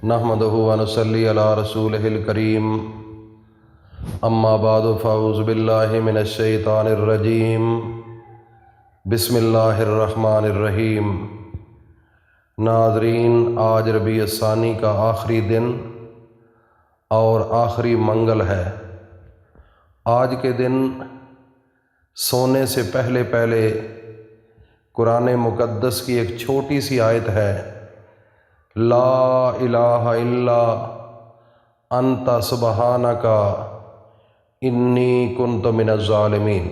नहमदुहु व नुसल्ली अला रसूलिहिल करीम। अम्मा बादु फ़अऊज़ु बिल्लाहि मिनश शैतानिर रजीम। बिस्मिल्लाहिर रहमानिर रहीम। नाज़रीन, आज रबीउ सानी का आखिरी दिन और आखिरी मंगल है। आज के दिन सोने से पहले पहले कुरान मुक़द्दस की एक छोटी सी आयत है, ला इलाहा इल्ला अंता सुबहानका इन्नी कुन्तु मिनज़ ज़ालिमीन।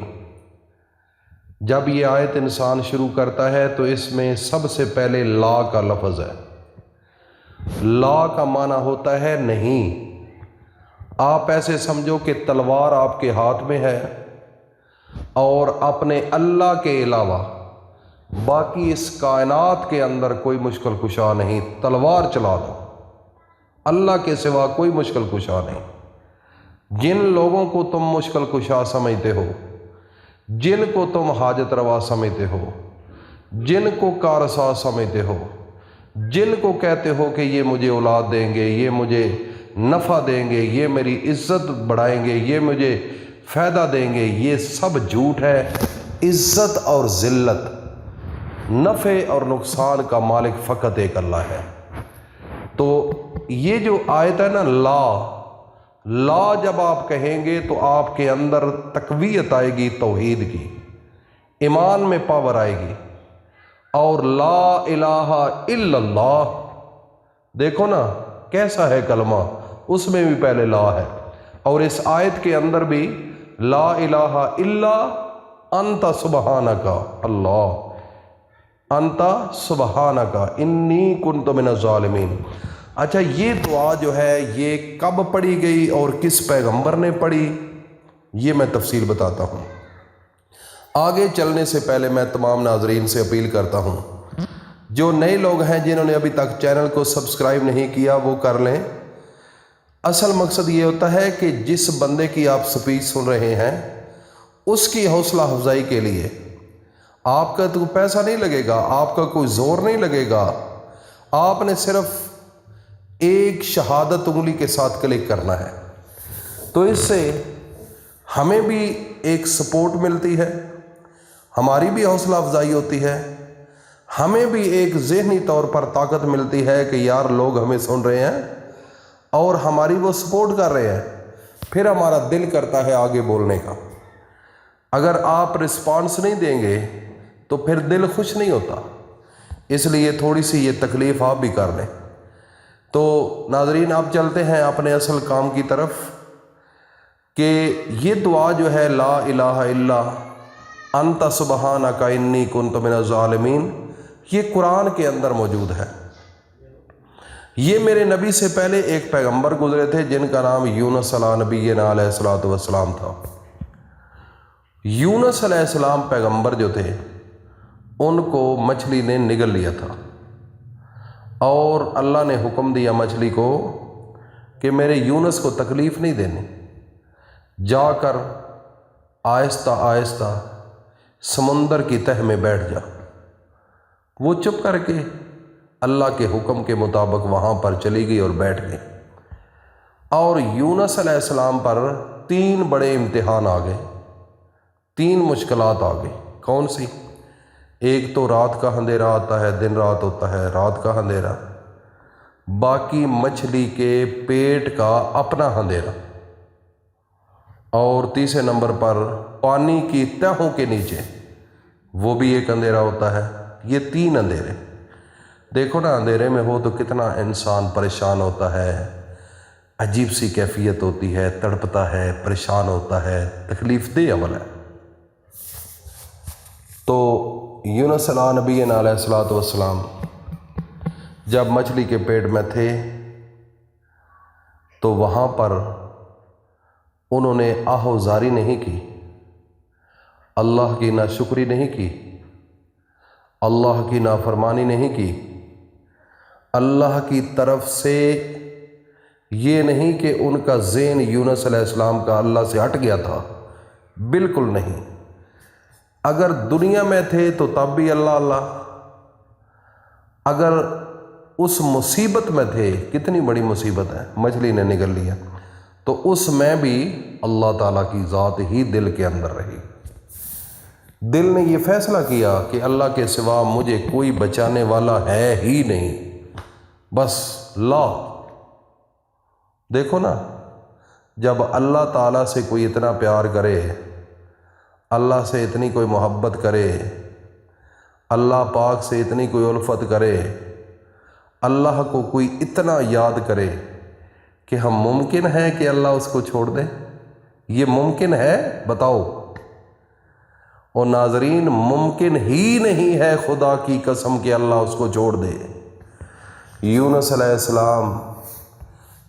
जब ये आयत इंसान शुरू करता है तो इसमें सबसे पहले ला का लफ्ज़ है। ला का माना होता है नहीं। आप ऐसे समझो कि तलवार आपके हाथ में है और अपने अल्लाह के अलावा बाकी इस कायनात के अंदर कोई मुश्किल कुशा नहीं, तलवार चला दो, अल्लाह के सिवा कोई मुश्किल कुशा नहीं। जिन लोगों को तुम मुश्किल कुशा समझते हो, जिनको तुम हाजत रवा समझते हो, जिनको कारसा समझते हो, जिनको कहते हो कि ये मुझे औलाद देंगे, ये मुझे नफ़ा देंगे, ये मेरी इज़्ज़त बढ़ाएंगे, ये मुझे फ़ायदा देंगे, ये सब झूठ है। इज़्ज़त और ज़िल्लत, नफ़े और नुकसान का मालिक फ़कत एक अल्लाह है। तो ये जो आयत है ना, ला जब आप कहेंगे तो आपके अंदर तक़वियत आएगी, तौहीद की, ईमान में पावर आएगी। और ला इलाहा इल्लल्लाह, देखो ना कैसा है कलमा, उसमें भी पहले ला है। और इस आयत के अंदर भी ला इलाहा इल्ला अंता सुबहानका, अल्लाह अंता सुबहानका इन्नी कुन्तु मिनज़ ज़ालिमीन। अच्छा, ये दुआ जो है ये कब पढ़ी गई और किस पैगंबर ने पढ़ी, ये मैं तफसील बताता हूँ। आगे चलने से पहले मैं तमाम नाजरीन से अपील करता हूँ, जो नए लोग हैं जिन्होंने अभी तक चैनल को सब्सक्राइब नहीं किया वो कर लें। असल मकसद ये होता है कि जिस बंदे की आप स्पीच सुन रहे हैं उसकी हौसला अफजाई के लिए आपका तो पैसा नहीं लगेगा, आपका कोई ज़ोर नहीं लगेगा। आपने सिर्फ एक शहादत उंगली के साथ क्लिक करना है, तो इससे हमें भी एक सपोर्ट मिलती है, हमारी भी हौसला अफजाई होती है, हमें भी एक ज़हनी तौर पर ताकत मिलती है कि यार लोग हमें सुन रहे हैं और हमारी वो सपोर्ट कर रहे हैं। फिर हमारा दिल करता है आगे बोलने का। अगर आप रिस्पांस नहीं देंगे तो फिर दिल खुश नहीं होता। इसलिए थोड़ी सी ये तकलीफ़ आप भी कर लें। तो नाज़रीन, आप चलते हैं अपने असल काम की तरफ कि ये दुआ जो है ला इलाहा इल्ला अंता सुबहानका इन्नी कुन्तु मिनज़ ज़ालिमीन, ये कुरान के अंदर मौजूद है। ये मेरे नबी से पहले एक पैगंबर गुजरे थे जिनका नाम यूनुस नबीना अलैहिस्सलातु वस्सलाम था। यूनुस अलैहिस्सलाम पैगंबर जो थे उनको मछली ने निगल लिया था और अल्लाह ने हुक्म दिया मछली को कि मेरे यूनुस को तकलीफ़ नहीं देनी, जाकर आहिस्ता आहिस्ता समुंदर की तह में बैठ जा। वो चुप करके अल्लाह के हुक्म के मुताबिक वहाँ पर चली गई और बैठ गई। और यूनुस अलैहिस्सलाम पर 3 बड़े इम्तिहान आ गए, 3 मुश्किलात आ गई। कौन सी? एक तो रात का अंधेरा आता है, दिन रात होता है, रात का अंधेरा। बाकी मछली के पेट का अपना अंधेरा। और तीसरे नंबर पर पानी की तहों के नीचे वो भी एक अंधेरा होता है। ये 3 अंधेरे। देखो ना, अंधेरे में हो तो कितना इंसान परेशान होता है, अजीब सी कैफियत होती है, तड़पता है, परेशान होता है, तकलीफ़ दे अमल है। तो यूनुस नबीना अलैहिस्सलातु वस्सलाम जब मछली के पेट में थे तो वहाँ पर उन्होंने आहोजारी नहीं की, अल्लाह की नाशुक्री नहीं की, अल्लाह की नाफरमानी नहीं की। अल्लाह की तरफ से ये नहीं कि उनका ज़हन यूनुस अलैहिस्सलाम का अल्लाह से हट गया था, बिल्कुल नहीं। अगर दुनिया में थे तो तब भी अल्लाह अल्लाह, अगर اس مصیبت میں تھے، کتنی بڑی مصیبت ہے، مچھلی نے نگل لیا، تو اس میں بھی اللہ تعالیٰ کی ذات ہی دل کے اندر رہی۔ دل نے یہ فیصلہ کیا کہ اللہ کے سوا مجھے کوئی بچانے والا ہے ہی نہیں، بس لا۔ دیکھو نا، جب اللہ تعالیٰ سے کوئی اتنا پیار کرے، اللہ سے اتنی کوئی محبت کرے، اللہ پاک سے اتنی کوئی الفت کرے، اللہ کو کوئی اتنا یاد کرے کہ ہم ممکن ہے کہ اللہ اس کو چھوڑ دے؟ یہ ممکن ہے؟ بتاؤ۔ اور ناظرین، ممکن ہی نہیں ہے، خدا کی قسم کہ اللہ اس کو چھوڑ دے۔ یونس علیہ السلام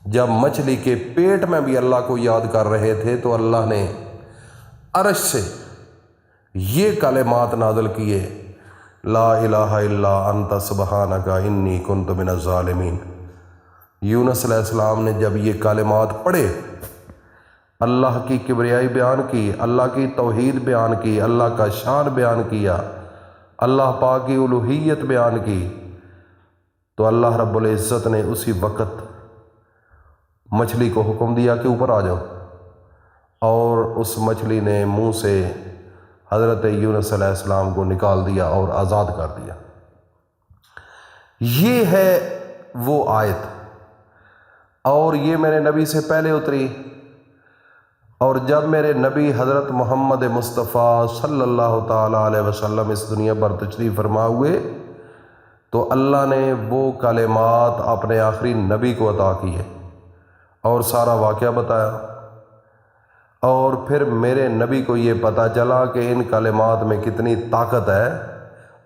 جب مچھلی کے پیٹ میں بھی اللہ کو یاد کر رہے تھے تو اللہ نے عرش سے یہ کلمات نازل کیے، لا الہ الا انت سبحانک انی کنت من الظالمین۔ یونس علیہ السلام نے جب یہ کلمات پڑھے، اللہ کی کبریائی بیان کی، اللہ کی توحید بیان کی، اللہ کا شان بیان کیا، اللہ پاک کی الوہیت بیان کی، تو اللہ رب العزت نے اسی وقت مچھلی کو حکم دیا کہ اوپر آ جاؤ، اور اس مچھلی نے منہ سے حضرت یونس علیہ السلام کو نکال دیا اور آزاد کر دیا۔ یہ ہے وہ آیت، اور یہ میرے نبی سے پہلے اتری، اور جب میرے نبی حضرت محمد مصطفیٰ صلی اللہ تعالیٰ علیہ وسلم اس دنیا پر تشریف فرما ہوئے تو اللہ نے وہ کلمات اپنے آخری نبی کو عطا کیے اور سارا واقعہ بتایا، اور پھر میرے نبی کو یہ پتہ چلا کہ ان کلمات میں کتنی طاقت ہے،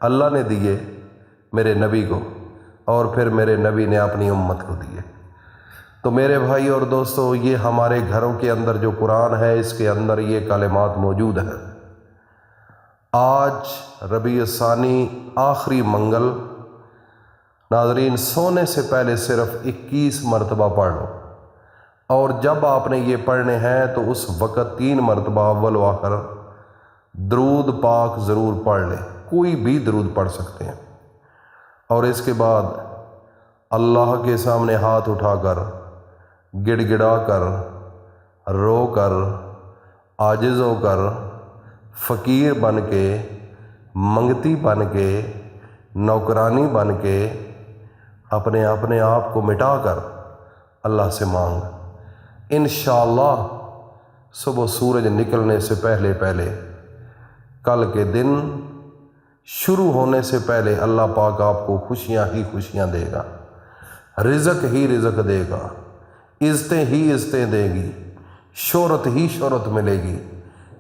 اللہ نے دیے میرے نبی کو، اور پھر میرے نبی نے اپنی امت کو دیے۔ تو میرے بھائی اور دوستو، یہ ہمارے گھروں کے اندر جو قرآن ہے، اس کے اندر یہ کلمات موجود ہیں۔ آج ربیع الثانی آخری منگل، ناظرین، سونے سے پہلے صرف 21 مرتبہ پڑھ لو، اور جب آپ نے یہ پڑھنے ہیں تو اس وقت 3 مرتبہ اول و آخر درود پاک ضرور پڑھ لیں، کوئی بھی درود پڑھ سکتے ہیں، اور اس کے بعد اللہ کے سامنے ہاتھ اٹھا کر، گڑ گڑا کر، رو کر، عاجز ہو کر، فقیر بن کے، منگتی بن کے، نوکرانی بن کے، اپنے آپ کو مٹا کر اللہ سے مانگ۔ انشاءاللہ صبح سورج نکلنے سے پہلے کل کے دن شروع ہونے سے پہلے اللہ پاک آپ کو خوشیاں ہی خوشیاں دے گا، رزق ہی رزق دے گا، عزتیں ہی عزتیں دے گی، شہرت ہی شہرت ملے گی۔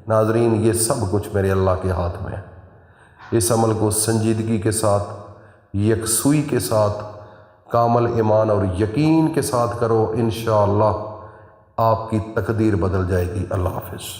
ناظرین، یہ سب کچھ میرے اللہ کے ہاتھ میں ہے۔ اس عمل کو سنجیدگی کے ساتھ، یکسوئی کے ساتھ، کامل ایمان اور یقین کے ساتھ کرو، انشاءاللہ آپ کی تقدیر بدل جائے گی۔ اللہ حافظ۔